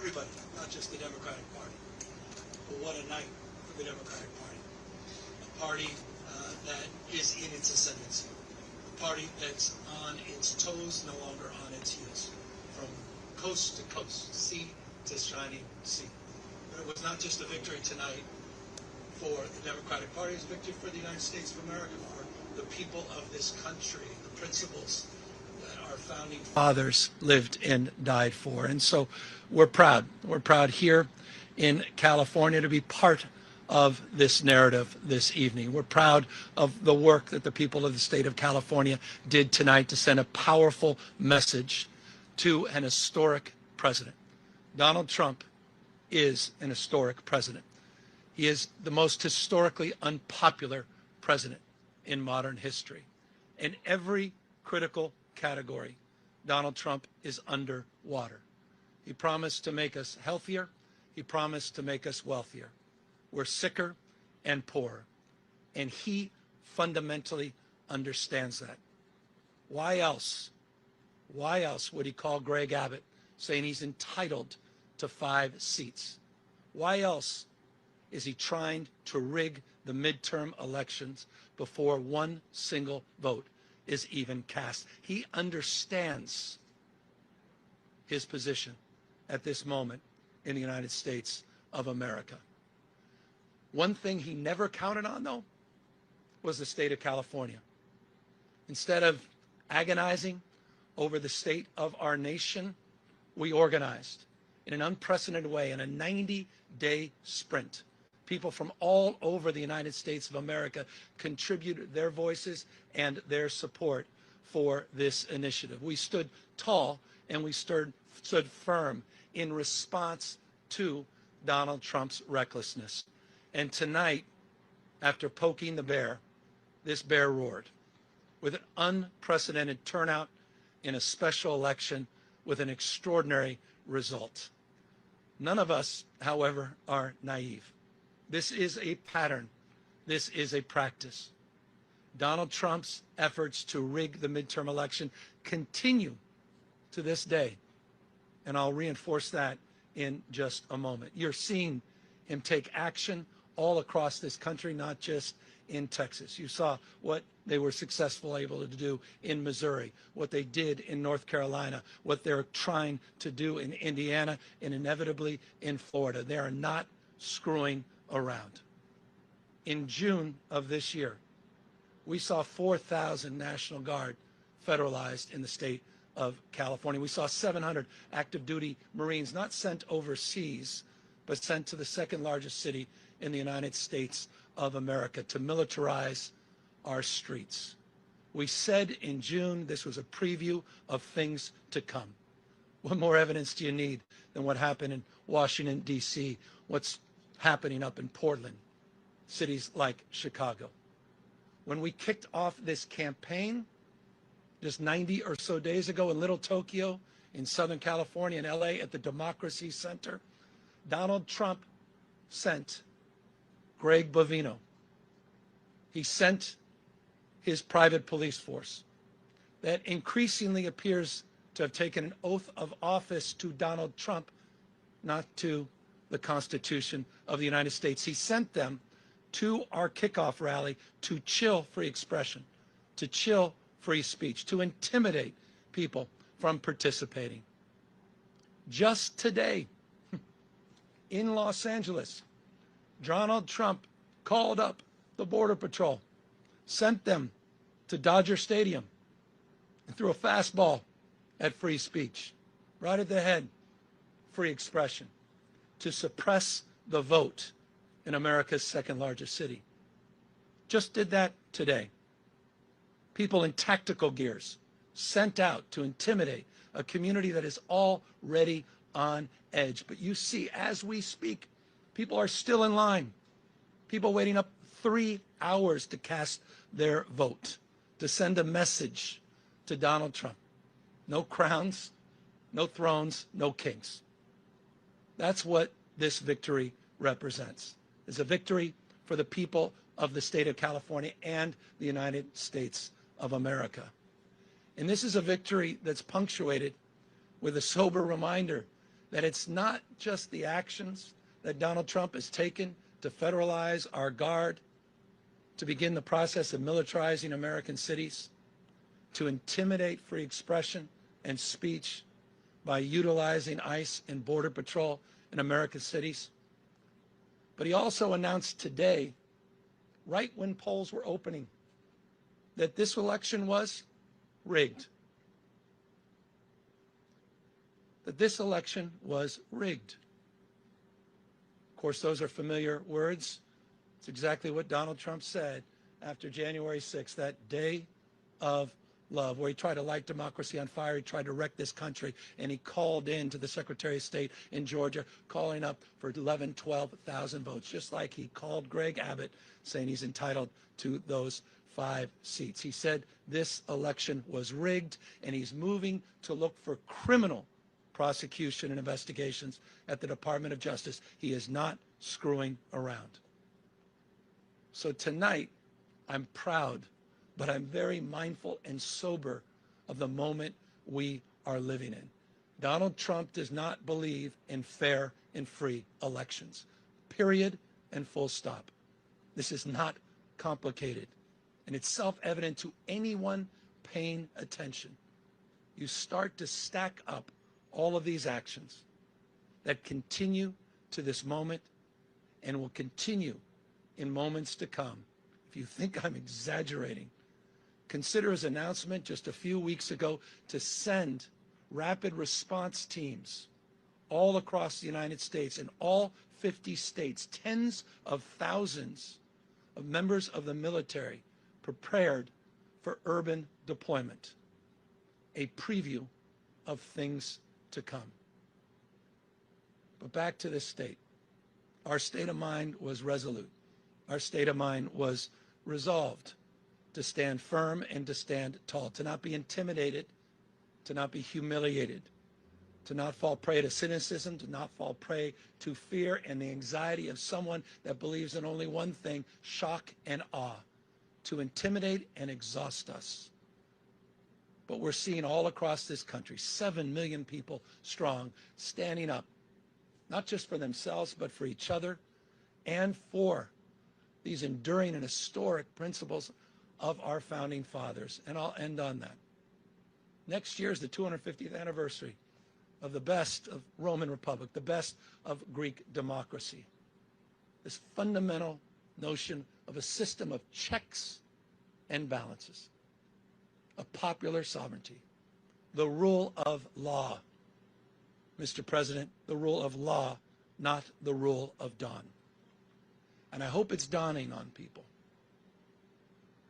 everybody, not just the Democratic Party. But what a night for the Democratic Party. A party that is in its ascendancy. A party that's on its toes, no longer on its heels. From coast to coast, sea to shining sea. But it was not just a victory tonight for the Democratic Party, it was a victory for the United States of America, for the people of this country, the principles that our founding fathers lived and died for. And so we're proud. We're proud here in California to be part of this narrative this evening. We're proud of the work that the people of the state of California did tonight to send a powerful message to an historic president. Donald Trump is an historic president. He is the most historically unpopular president in modern history. In every critical category, Donald Trump is underwater. He promised to make us healthier. He promised to make us wealthier. We're sicker and poorer. And he fundamentally understands that. Why else would he call Greg Abbott saying he's entitled to 5 seats? Why else is he trying to rig the midterm elections before one single vote is even cast? He understands his position at this moment in the United States of America. One thing he never counted on, though, was the state of California. Instead of agonizing over the state of our nation, we organized in an unprecedented way in a 90-day sprint. People from all over the United States of America contributed their voices and their support for this initiative. We stood tall and we stood firm in response to Donald Trump's recklessness. And tonight, after poking the bear, this bear roared with an unprecedented turnout in a special election with an extraordinary result. None of us, however, are naive. This is a pattern. This is a practice. Donald Trump's efforts to rig the midterm election continue to this day. And I'll reinforce that in just a moment. You're seeing him take action all across this country, not just in Texas. You saw what they were successfully able to do in Missouri, what they did in North Carolina, what they're trying to do in Indiana, and inevitably in Florida. They are not screwing around. In June of this year, we saw 4,000 National Guard federalized in the state of California. We saw 700 active duty Marines not sent overseas, but sent to the second largest city in the United States of America to militarize our streets. We said in June this was a preview of things to come. What more evidence do you need than what happened in Washington, D.C., what's happening up in Portland, cities like Chicago? When we kicked off this campaign just 90 or so days ago in Little Tokyo, in Southern California, in LA, at the Democracy Center, Donald Trump sent Greg Bovino. He sent his private police force that increasingly appears to have taken an oath of office to Donald Trump, not to the Constitution of the United States. He sent them to our kickoff rally to chill free expression, to chill free speech, to intimidate people from participating. Just today, in Los Angeles, Donald Trump called up the Border Patrol, sent them to Dodger Stadium, and threw a fastball at free speech, right at the head, free expression, to suppress the vote in America's second largest city. Just did that today. People in tactical gears sent out to intimidate a community that is already on edge. But you see, as we speak, people are still in line. People waiting up 3 hours to cast their vote, to send a message to Donald Trump. No crowns, no thrones, no kings. That's what this victory represents. It's a victory for the people of the state of California and the United States of America. And this is a victory that's punctuated with a sober reminder that it's not just the actions that Donald Trump has taken to federalize our guard, to begin the process of militarizing American cities, to intimidate free expression and speech by utilizing ICE and Border Patrol in American cities. But he also announced today, right when polls were opening, that this election was rigged. That this election was rigged. Of course, those are familiar words. It's exactly what Donald Trump said after January 6th, that day of love, where he tried to light democracy on fire. He tried to wreck this country, and he called in to the Secretary of State in Georgia, calling up for 11, 12,000 votes, just like he called Greg Abbott, saying he's entitled to those 5 seats. He said this election was rigged, and he's moving to look for criminal prosecution and investigations at the Department of Justice. He is not screwing around. So tonight, I'm proud, but I'm very mindful and sober of the moment we are living in. Donald Trump does not believe in fair and free elections, period and full stop. This is not complicated, and it's self-evident to anyone paying attention. You start to stack up all of these actions that continue to this moment and will continue in moments to come. If you think I'm exaggerating, consider his announcement just a few weeks ago to send rapid response teams all across the United States, in all 50 states, tens of thousands of members of the military prepared for urban deployment, a preview of things to come. But back to this state. Our state of mind was resolute. Our state of mind was resolved to stand firm and to stand tall, to not be intimidated, to not be humiliated, to not fall prey to cynicism, to not fall prey to fear and the anxiety of someone that believes in only one thing, shock and awe, to intimidate and exhaust us. But we're seeing all across this country, 7 million people strong, standing up, not just for themselves, but for each other and for these enduring and historic principles of our founding fathers. And I'll end on that. Next year is the 250th anniversary of the best of Roman Republic, the best of Greek democracy. This fundamental notion of a system of checks and balances, of popular sovereignty, the rule of law. Mr. President, the rule of law, not the rule of dawn. And I hope it's dawning on people,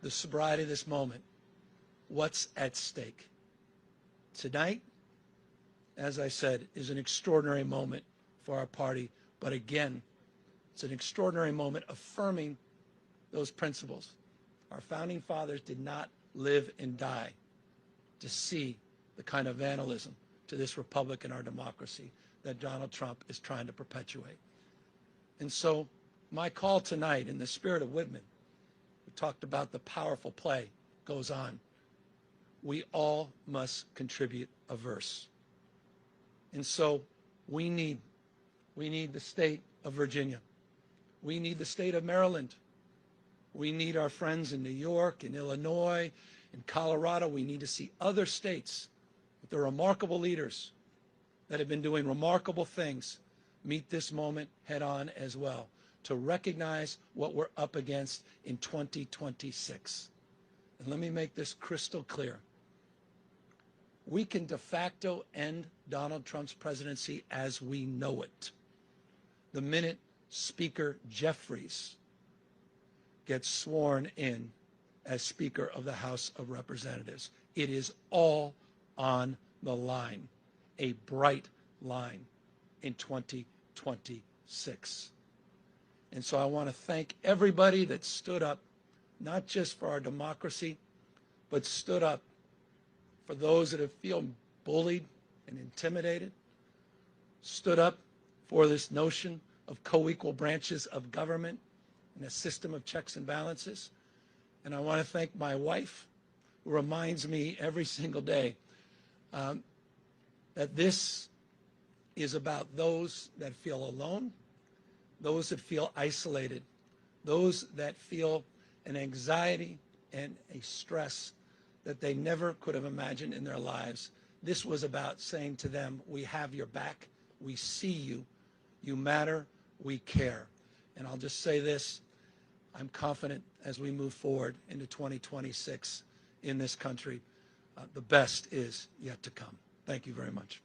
the sobriety of this moment, what's at stake. Tonight, as I said, is an extraordinary moment for our party, but again, it's an extraordinary moment affirming those principles. Our founding fathers did not live and die to see the kind of vandalism to this republic and our democracy that Donald Trump is trying to perpetuate. And so my call tonight, in the spirit of Whitman, we talked about the powerful play goes on. We all must contribute a verse. And so we need the state of Virginia. We need the state of Maryland. We need our friends in New York, in Illinois, in Colorado. We need to see other states with the remarkable leaders that have been doing remarkable things meet this moment head on as well, to recognize what we're up against in 2026. And let me make this crystal clear. We can de facto end Donald Trump's presidency as we know it the minute Speaker Jeffries gets sworn in as Speaker of the House of Representatives. It is all on the line, a bright line in 2026. And so I want to thank everybody that stood up, not just for our democracy, but stood up for those that have feel bullied and intimidated, stood up for this notion of co-equal branches of government and a system of checks and balances. And I want to thank my wife, who reminds me every single day that this is about those that feel alone, those that feel isolated, those that feel an anxiety and a stress that they never could have imagined in their lives. This was about saying to them, we have your back, we see you, you matter, we care. And I'll just say this, I'm confident as we move forward into 2026 in this country, the best is yet to come. Thank you very much.